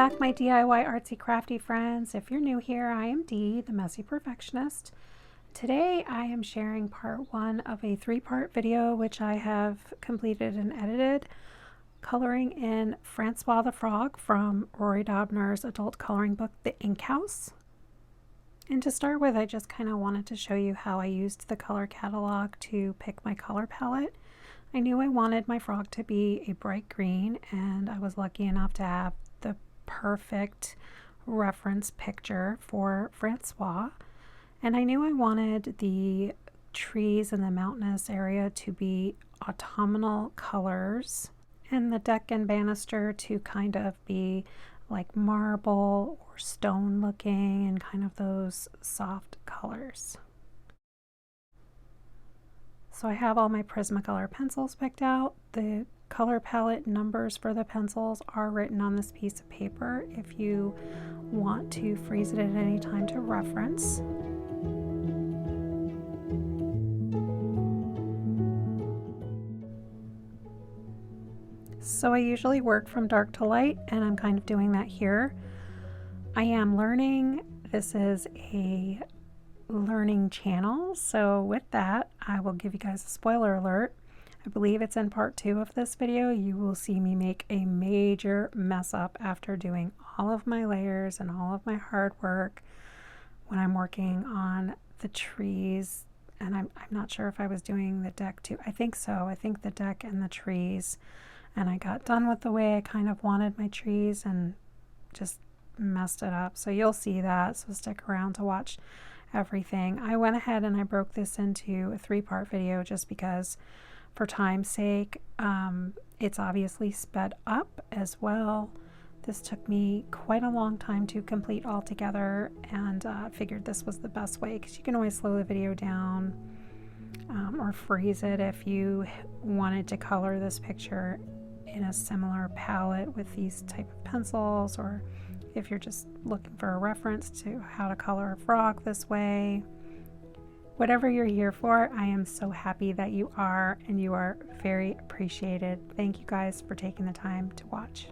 back, my DIY artsy crafty friends. If you're new here, I am Dee, the Messy Perfectionist. Today I am sharing part one of a three-part video which I have completed and edited, coloring in Francois the Frog from Rory Dobner's adult coloring book, The Ink House. And to start with, I just kind of wanted to show you how I used the color catalog to pick my color palette. I knew I wanted my frog to be a bright green, and I was lucky enough to have the perfect reference picture for Francois. And I knew I wanted the trees in the mountainous area to be autumnal colors, and the deck and banister to kind of be like marble or stone looking and kind of those soft colors. So I have all my Prismacolor pencils picked out. The color palette numbers for the pencils are written on this piece of paper if you want to freeze it at any time to reference. So I usually work from dark to light, and I'm kind of doing that here. I am learning. This is a learning channel, so with that I will give you guys a spoiler alert. I believe it's in part 2 of this video. You will see me make a major mess up after doing all of my layers and all of my hard work when I'm working on the trees, and I'm not sure if I was doing the deck too. I think so. I think the deck and the trees, and I got done with the way I kind of wanted my trees and just messed it up. So you'll see that, so stick around to watch everything. I went ahead and I broke this into a 3-part video just because for time's sake. It's obviously sped up as well. This took me quite a long time to complete altogether, and figured this was the best way because you can always slow the video down or freeze it if you wanted to color this picture in a similar palette with these type of pencils, or if you're just looking for a reference to how to color a frog this way. Whatever you're here for, I am so happy that you are, and you are very appreciated. Thank you guys for taking the time to watch.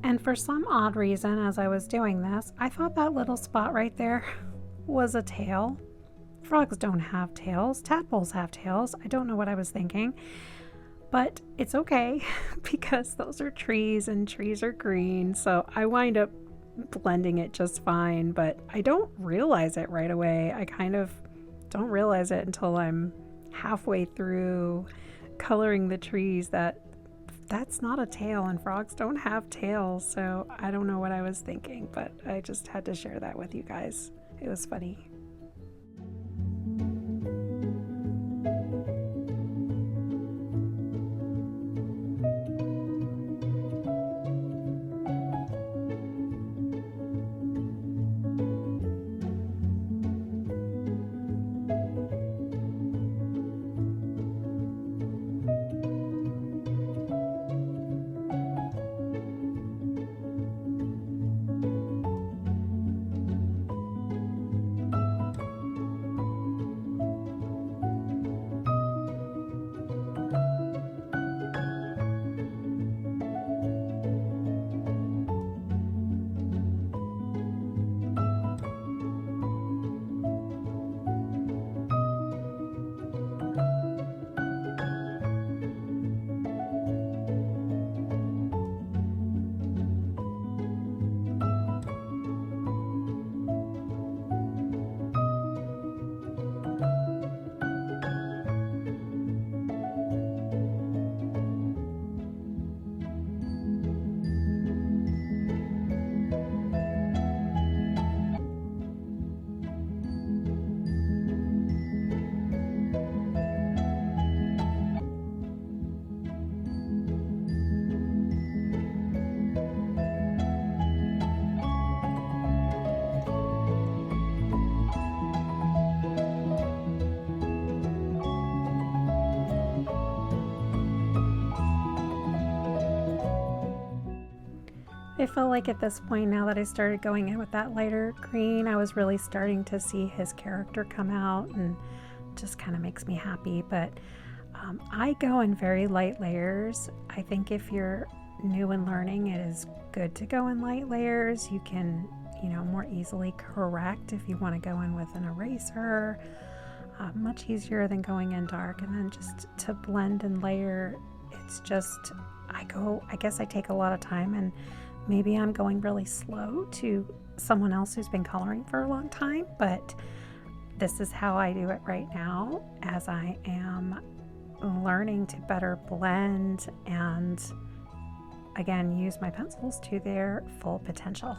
And for some odd reason, as I was doing this, I thought that little spot right there was a tail. Frogs don't have tails. Tadpoles have tails. I don't know what I was thinking, but it's okay because those are trees and trees are green. So I wind up blending it just fine, but I don't realize it right away. I kind of don't realize it until I'm halfway through coloring the trees that that's not a tail, and frogs don't have tails. So I don't know what I was thinking, but I just had to share that with you guys. It was funny. I felt like at this point, now that I started going in with that lighter green, I was really starting to see his character come out, and just kind of makes me happy. But I go in very light layers. I think if you're new and learning, it is good to go in light layers. You can, more easily correct if you want to go in with an eraser. Much easier than going in dark. And then just to blend and layer, it's just, I guess I take a lot of time, and maybe I'm going really slow to someone else who's been coloring for a long time, but this is how I do it right now, as I am learning to better blend and, again, use my pencils to their full potential.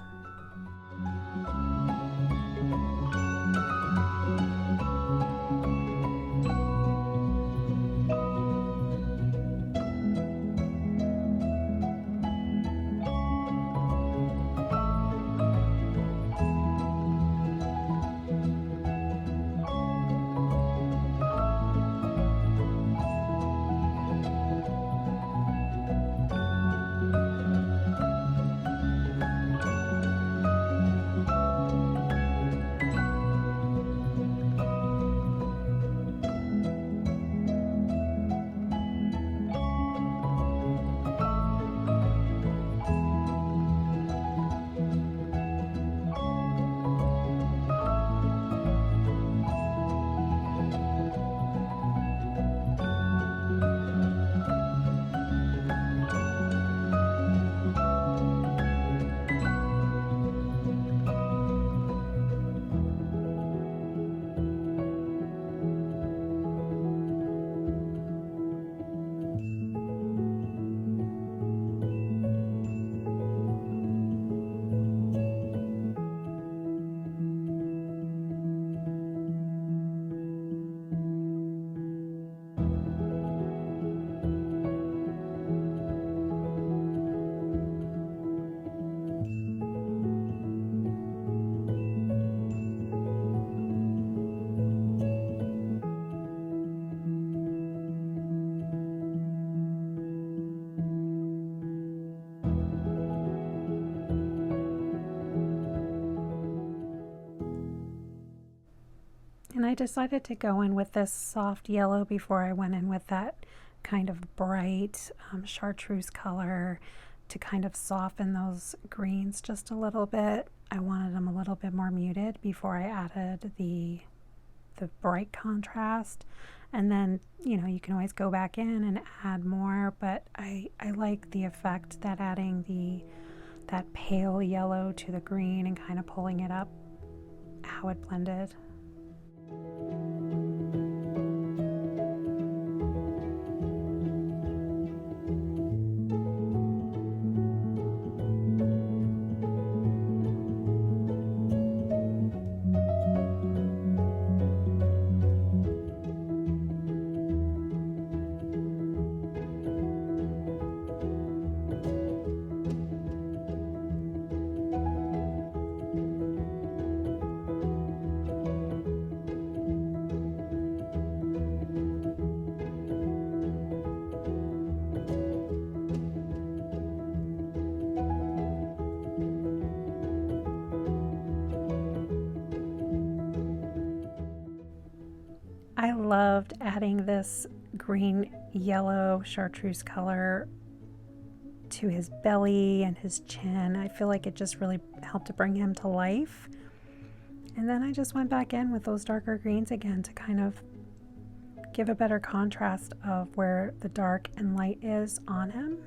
And I decided to go in with this soft yellow before I went in with that kind of bright chartreuse color to kind of soften those greens just a little bit. I wanted them a little bit more muted before I added the bright contrast. And then, you can always go back in and add more, but I like the effect that adding that pale yellow to the green and kind of pulling it up, how it blended. I loved adding this green yellow chartreuse color to his belly and his chin. I feel like it just really helped to bring him to life. And then I just went back in with those darker greens again to kind of give a better contrast of where the dark and light is on him.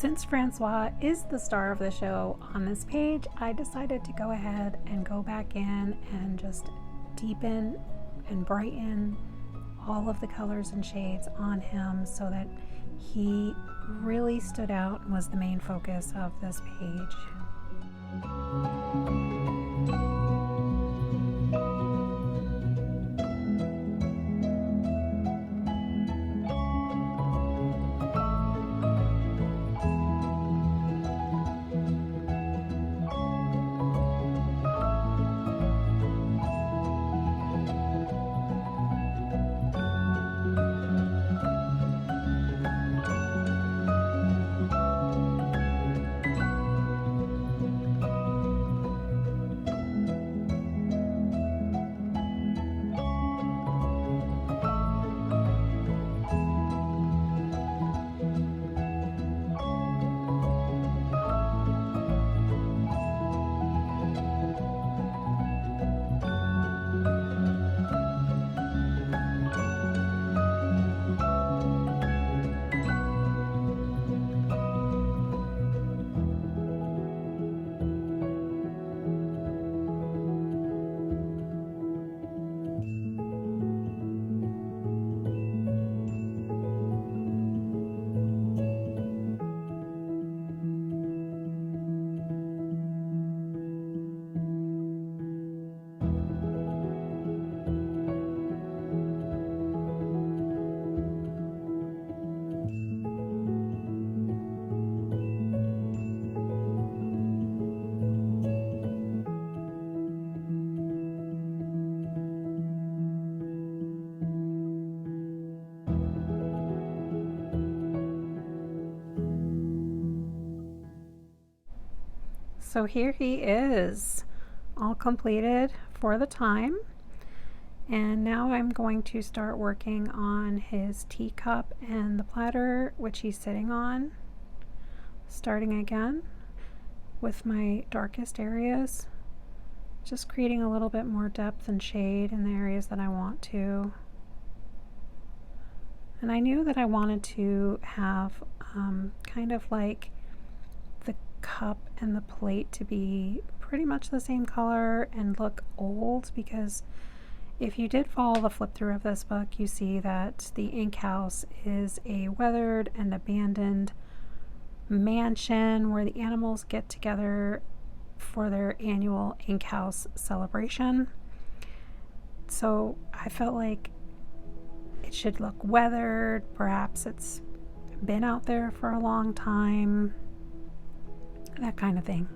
Since Francois is the star of the show on this page, I decided to go ahead and go back in and just deepen and brighten all of the colors and shades on him so that he really stood out and was the main focus of this page. So here he is, all completed for the time. And now I'm going to start working on his teacup and the platter which he's sitting on. Starting again with my darkest areas, just creating a little bit more depth and shade in the areas that I want to. And I knew that I wanted to have kind of like the cup and the plate to be pretty much the same color and look old, because if you did follow the flip through of this book, you see that the ink house is a weathered and abandoned mansion where the animals get together for their annual ink house celebration. So I felt like it should look weathered, perhaps it's been out there for a long time, that kind of thing.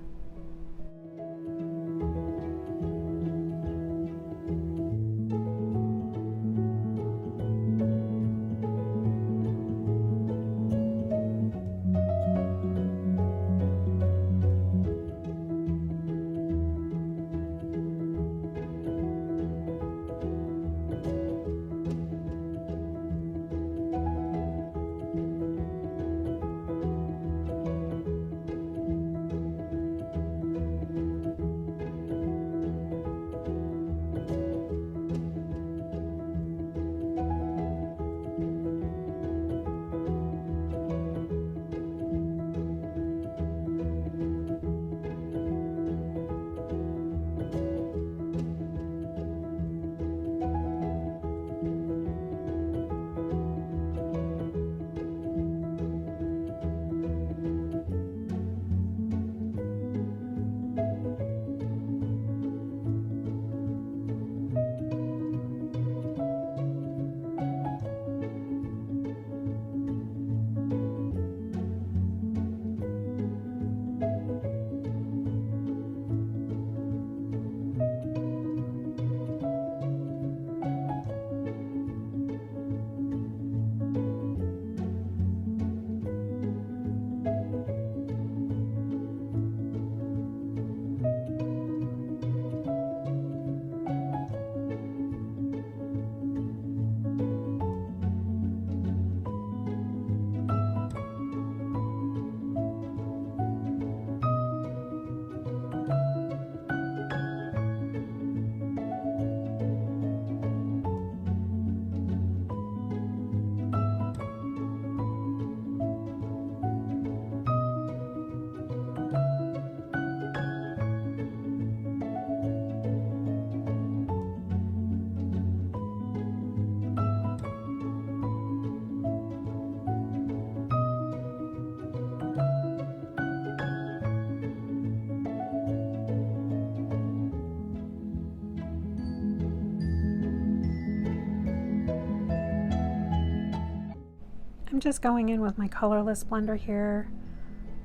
I'm just going in with my colorless blender here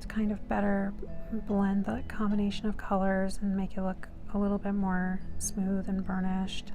to kind of better blend the combination of colors and make it look a little bit more smooth and burnished.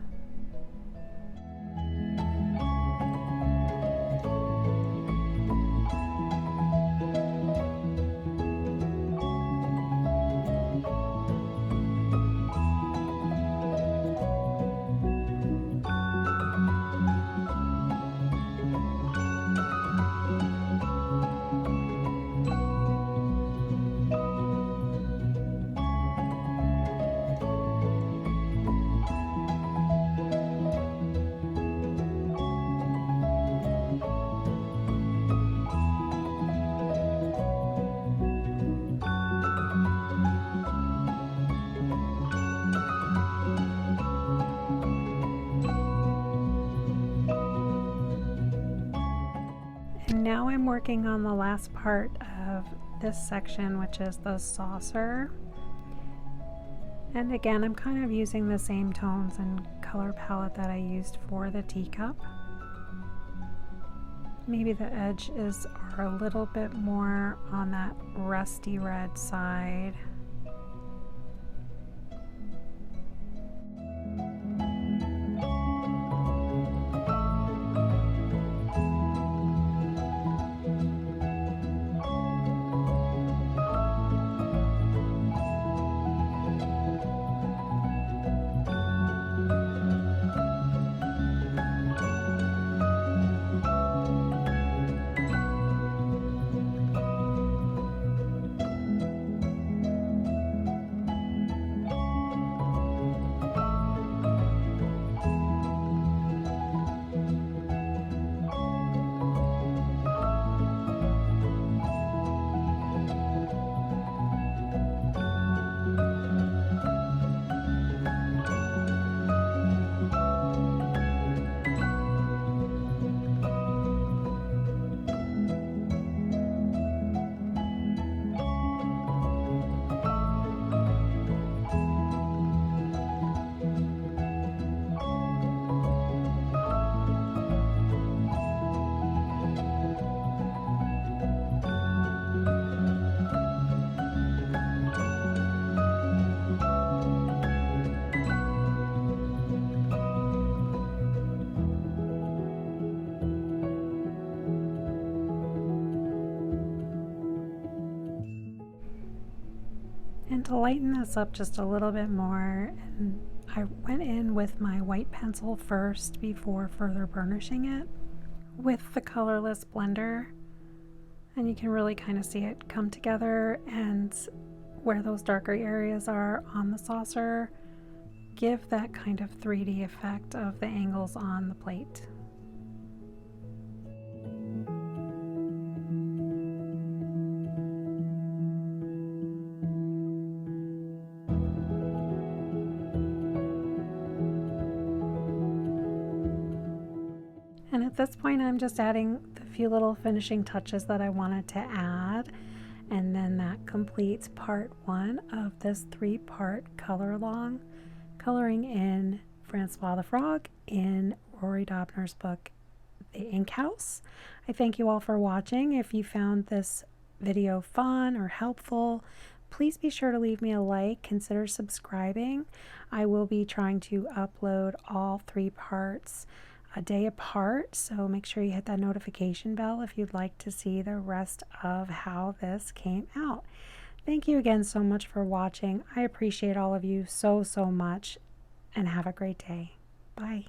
Now I'm working on the last part of this section, which is the saucer. And again, I'm kind of using the same tones and color palette that I used for the teacup. Maybe the edges are a little bit more on that rusty red side. And to lighten this up just a little bit more, and I went in with my white pencil first before further burnishing it with the colorless blender, and you can really kind of see it come together, and where those darker areas are on the saucer give that kind of 3D effect of the angles on the plate. And at this point, I'm just adding the few little finishing touches that I wanted to add. And then that completes part 1 of this 3-part color along, coloring in Francois the Frog in Rory Dobner's book, The Ink House. I thank you all for watching. If you found this video fun or helpful, please be sure to leave me a like, consider subscribing. I will be trying to upload all 3 parts a day apart, so make sure you hit that notification bell if you'd like to see the rest of how this came out. Thank you again so much for watching. I appreciate all of you so much, and have a great day. Bye.